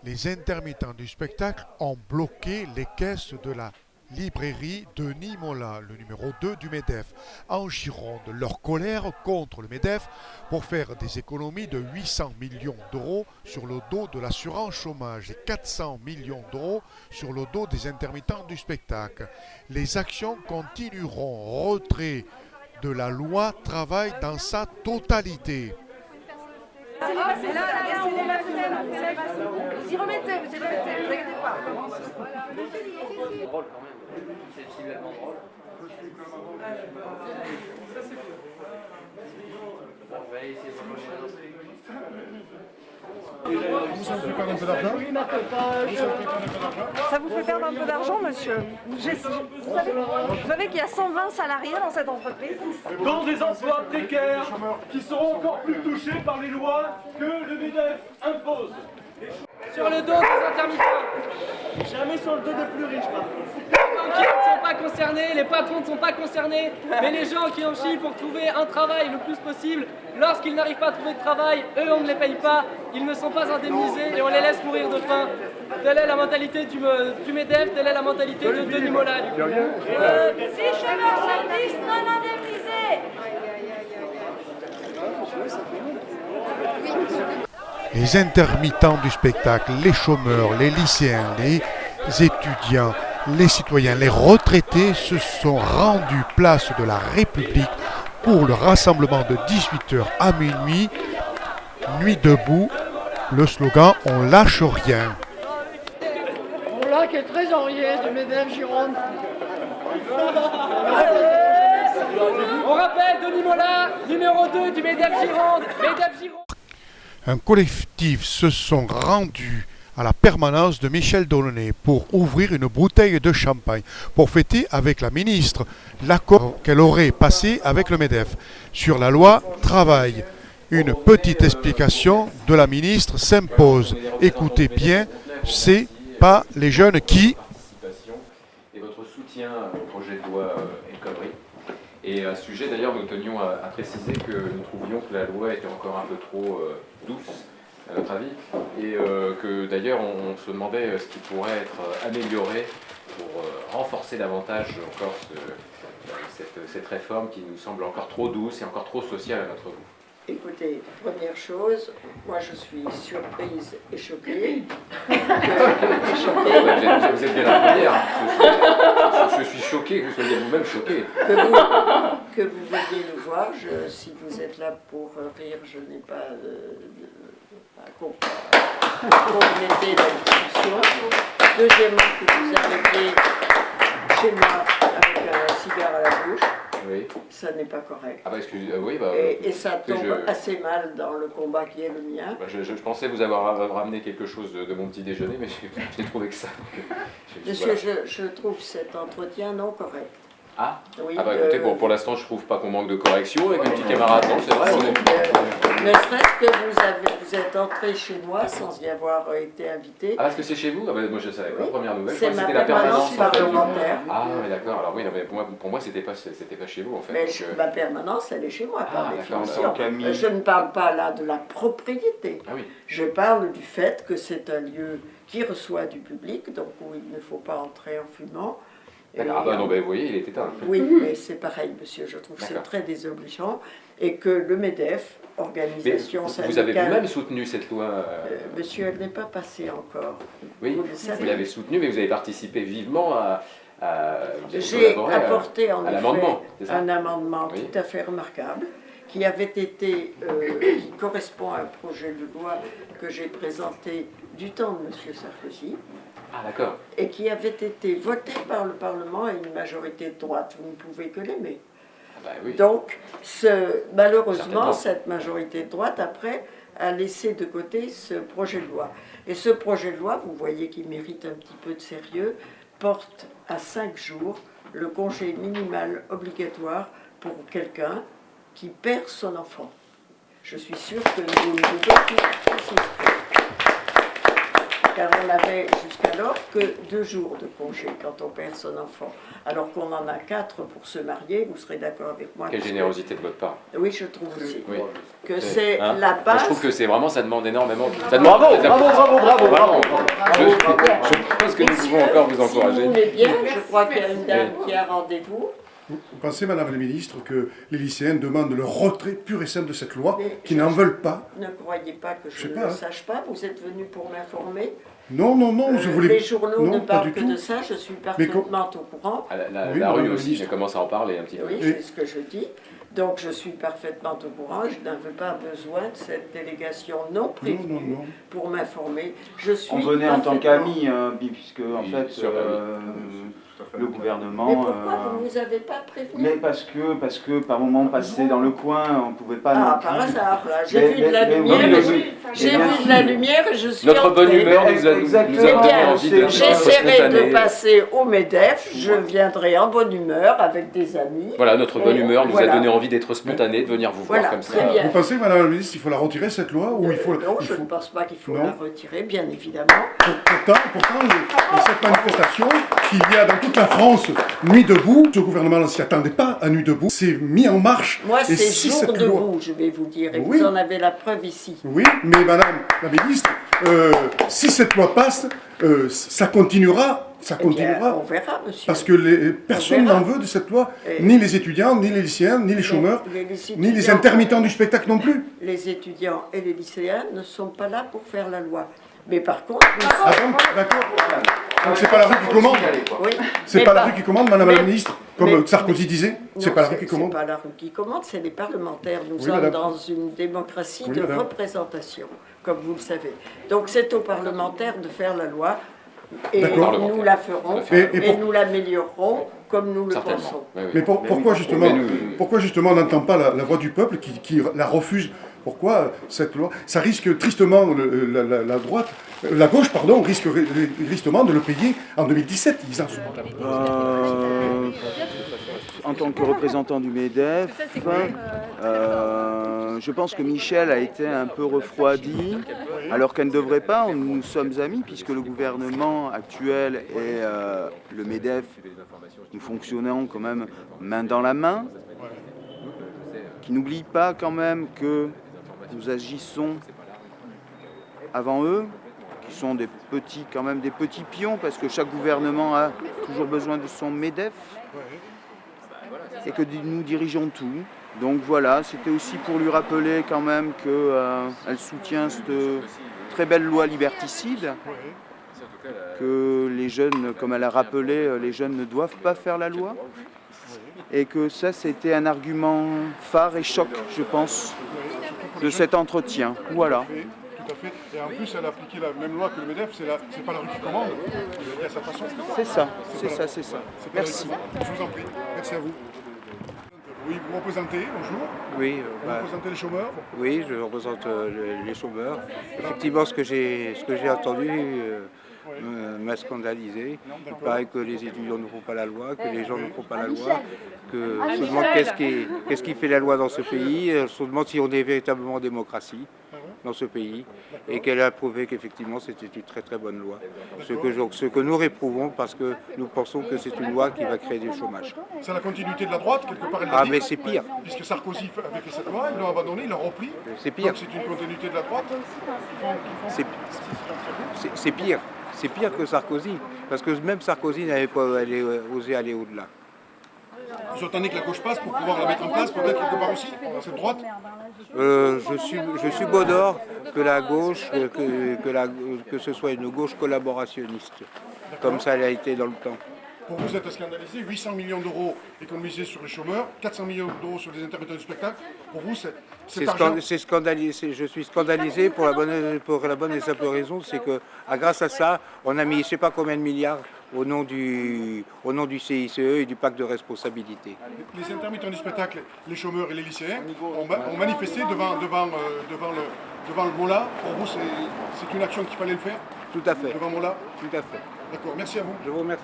Les intermittents du spectacle ont bloqué les caisses de la librairie Denis Mola, le numéro 2 du MEDEF, en Gironde. Leur colère contre le MEDEF pour faire des économies de 800 millions d'euros sur le dos de l'assurance chômage et 400 millions d'euros sur le dos des intermittents du spectacle. Les actions continueront. Retrait de la loi travail dans sa totalité. Vous y remettez, vous y remettez, ne vous inquiétez pas. Drôle quand même, c'est finalement drôle. On va essayer de Ça vous fait perdre un peu d'argent? Ça vous fait perdre un peu d'argent, monsieur? Vous savez qu'il y a 120 salariés dans cette entreprise? Dans des emplois précaires qui seront encore plus touchés par les lois que le MEDEF impose. sur le dos des intermittents. Jamais sur le dos des plus riches, par contre. Les banquiers ne sont pas concernés, les patrons ne sont pas concernés, mais les gens qui en chient pour trouver un travail le plus possible, lorsqu'ils n'arrivent pas à trouver de travail, eux on ne les paye pas, ils ne sont pas indemnisés et on les laisse mourir de faim. Telle est la mentalité du MEDEF, telle est la mentalité de Denis Mola. Si chômeurs sur 10 non indemnisés. Les intermittents du spectacle, les chômeurs, les lycéens, les étudiants, les citoyens, les retraités se sont rendus place de la République pour le rassemblement de 18h à minuit. Nuit debout, le slogan « On lâche rien ». Voilà qui est trésorier du MEDEF Gironde. On rappelle Denis Mola, numéro 2 du MEDEF Gironde. MEDEF Gironde. Un collectif se sont rendus à la permanence de Michel Delaunay pour ouvrir une bouteille de champagne, pour fêter avec la ministre l'accord qu'elle aurait passé avec le MEDEF sur la loi travail. Une petite explication de la ministre s'impose. Écoutez bien, c'est pas les jeunes qui... Et votre soutien au projet de loi El Khomri. Et à ce sujet, d'ailleurs, nous tenions à préciser que nous trouvions que la loi était encore un peu trop douce, à notre avis, et que d'ailleurs, on se demandait ce qui pourrait être amélioré pour renforcer davantage encore cette réforme qui nous semble encore trop douce et encore trop sociale à notre goût. Écoutez, première chose, moi je suis surprise et choquée. Vous êtes bien la première. Je suis choqué que vous soyez vous-même choqué. Que vous veniez nous voir. Si vous êtes là pour rire, je n'ai pas à compléter la discussion. Deuxièmement, que vous arriviez chez moi avec un cigare à la bouche. Oui. Ça n'est pas correct. Ah bah excusez, oui, bah, et ça tombe assez mal dans le combat qui est le mien. Bah, je pensais vous avoir ramené quelque chose de mon petit déjeuner, mais j'ai trouvé que ça. Monsieur, je trouve cet entretien non correct. Ah, oui, ah bah écoutez, pour l'instant je trouve pas qu'on manque de correction avec un petit camarade, non, c'est vrai. Ne serait-ce que vous êtes entré chez moi sans y avoir été invité. Ah, est-ce que c'est chez vous? Ah bah, moi je savais pas, Oui. première nouvelle. C'est ma c'était la permanence parlementaire. Ah oui, d'accord, alors oui, non, mais pour moi c'était pas chez vous en fait. Mais donc, ma permanence, elle est chez moi, par définition. Donc, je ne parle pas là de la propriété. Ah oui. Je parle du fait que c'est un lieu qui reçoit du public, donc où il ne faut pas entrer en fumant. D'accord, ah bah non, vous voyez, il est éteint. Oui, mais c'est pareil, monsieur, je trouve que c'est très désobligeant. Et que le MEDEF, organisation syndicale... Vous avez vous-même soutenu cette loi Monsieur, elle n'est pas passée encore. Oui, vous l'avez soutenue, mais vous avez participé vivement à J'ai apporté en l'amendement, effet un amendement tout à fait remarquable qui avait été, qui correspond à un projet de loi que j'ai présenté du temps de monsieur Sarkozy. Ah d'accord. Et qui avait été voté par le Parlement à une majorité de droite. Vous ne pouvez que l'aimer. Ah bah oui. Donc, malheureusement, cette majorité de droite, après, a laissé de côté ce projet de loi. Et ce projet de loi, vous voyez qu'il mérite un petit peu de sérieux, porte à 5 jours le congé minimal obligatoire pour quelqu'un qui perd son enfant. Je suis sûre que vous ne pouvez pas souscrire. car on n'avait jusqu'alors que 2 jours de congé quand on perd son enfant, alors qu'on en a 4 pour se marier. Vous serez d'accord avec moi? Quelle générosité de votre part. Oui, je trouve aussi Oui. que c'est Hein la Moi, base. je trouve que c'est vraiment, ça demande énormément. Ça demande bravo. Je pense que nous pouvons encore vous Si vous encourager. voulez bien, je crois qu'il y a une dame qui a rendez-vous. Vous pensez, Madame la Ministre, que les lycéens demandent le retrait pur et simple de cette loi, qu'ils n'en veulent pas? Ne croyez pas que je sais ne pas, le hein. sache pas. Vous êtes venu pour m'informer. Non, je voulais... Les journaux non, ne pas parlent du que de tout. ça. Je suis parfaitement au courant. Ah, Oui, la Madame rue la aussi, Ministre. je commence à en parler un petit peu. Oui, c'est ce que je dis. Donc je suis parfaitement au courant. Je n'avais pas besoin de cette délégation non prévue non. pour m'informer. Je suis On venait en tant parfaitement- qu'amis, puisque en Oui, fait, bien sûr, le gouvernement... Mais pourquoi vous ne nous avez pas prévenu? mais parce que par moment passé dans le coin, on ne pouvait pas... Ah, non par plus- hasard, là. J'ai Mais- vu de la mais- lumière. mais- et oui, J'ai bien vu de la sûr. lumière et je suis Notre bonne entrée. humeur nous a Exactement. donné Eh bien, envie de j'essaierai de spontané. passer au MEDEF. Je viendrai en bonne humeur avec des amis. Voilà, notre bonne Et humeur nous voilà. a donné envie d'être spontané, de venir vous voir Voilà, comme ça. très bien. Vous pensez, Madame la Ministre, qu'il faut la retirer, cette loi, ou il faut... Non, il je faut- ne pense pas qu'il faut Non. la retirer, bien évidemment. Pourtant, cette manifestation qu'il y a dans toute la France, Nuit debout, ce gouvernement ne s'y attendait pas à Nuit debout, c'est mis en marche. Moi, Et c'est si jour cette loi- debout, je vais vous dire, et Oui. vous en avez la preuve ici. Oui, mais Madame la Ministre, si cette loi passe, ça continuera, Eh bien, on verra, monsieur. parce que personne verra. n'en veut de cette loi, Et- ni les étudiants, ni les lycéens, ni les chômeurs, Les ni les étudiants- intermittents du spectacle non plus. Les étudiants et les lycéens ne sont pas là pour faire la loi. Mais par contre, Ah bon, d'accord. Donc c'est pas la rue qui commande. oui, C'est mais pas la rue qui commande, Madame la mais- Ministre, comme mais- Sarkozy disait. C'est Non, pas la rue qui commande. C'est pas la rue qui commande, c'est les parlementaires. Nous Oui, sommes madame. dans une démocratie Oui, de madame. représentation, comme vous le savez. Donc c'est aux parlementaires de faire la loi et D'accord. nous la ferons Et et, pour- nous l'améliorerons comme nous le pensons. Certainement. Oui, oui. Mais pourquoi justement, Mais nous- on n'entend pas la voix du peuple qui la refuse? Pourquoi cette loi? Ça risque tristement, la gauche, pardon, risque tristement de le payer en 2017. Ils en sont En tant que représentant du MEDEF, je pense que Michel a été un peu refroidi, alors qu'elle ne devrait pas. Nous sommes amis, puisque le gouvernement actuel et le MEDEF, nous fonctionnons quand même main dans la main, qui n'oublient pas quand même que nous agissons avant eux, qui sont des petits, quand même des petits pions, parce que chaque gouvernement a toujours besoin de son MEDEF, et que nous dirigeons tout. Donc voilà, c'était aussi pour lui rappeler quand même qu'elle soutient cette très belle loi liberticide, que les jeunes, comme elle a rappelé, les jeunes ne doivent pas faire la loi, et que ça c'était un argument phare et choc, je pense, de cet entretien. Voilà. Tout à fait. Et en plus, elle a appliqué la même loi que le MEDEF, c'est pas la rue qui commande, il y a sa façon. C'est ça. C'est pas Merci. la rue qui commande. Je vous en prie. Merci à vous. Oui, vous représentez, bonjour. Oui, Vous représentez les chômeurs. oui, je représente les chômeurs. Effectivement, ce que j'ai entendu m'a scandalisé. Il paraît que les étudiants ne font pas la loi, que les gens ne font pas la loi, que on se demande qu'est-ce qui fait la loi dans ce pays, on se demande si on est véritablement en démocratie dans ce pays, et qu'elle a prouvé qu'effectivement c'était une très très bonne loi. Ce que nous réprouvons parce que nous pensons que c'est une loi qui va créer du chômage. C'est la continuité de la droite, quelque part, elle l'a Ah dit. mais c'est pire, Puisque Sarkozy avait fait cette loi, ils l'ont abandonnée, ils l'ont repris. c'est pire. Donc c'est une continuité de la droite. C'est pire. C'est pire que Sarkozy. Parce que même Sarkozy n'avait pas osé aller au-delà. Vous attendez que la gauche passe pour pouvoir la mettre en place, peut-être quelque part aussi, cette droite. Je suis bonheur que la gauche, que ce soit une gauche collaborationniste, comme ça elle a été dans le temps. Pour vous, êtes scandalisé, 800 millions d'euros économisés sur les chômeurs, 400 millions d'euros sur les intermittents du spectacle. Pour vous, c'est argent. Je suis scandalisé pour la bonne et simple raison, c'est que grâce à ça, on a mis je ne sais pas combien de milliards au nom du CICE et du pacte de responsabilité. Les intermittents du spectacle, les chômeurs et les lycéens ont manifesté devant le Mola. Pour vous, c'est une action qu'il fallait le faire Tout à fait, devant Mola. tout à fait. D'accord, merci à vous. Je vous remercie.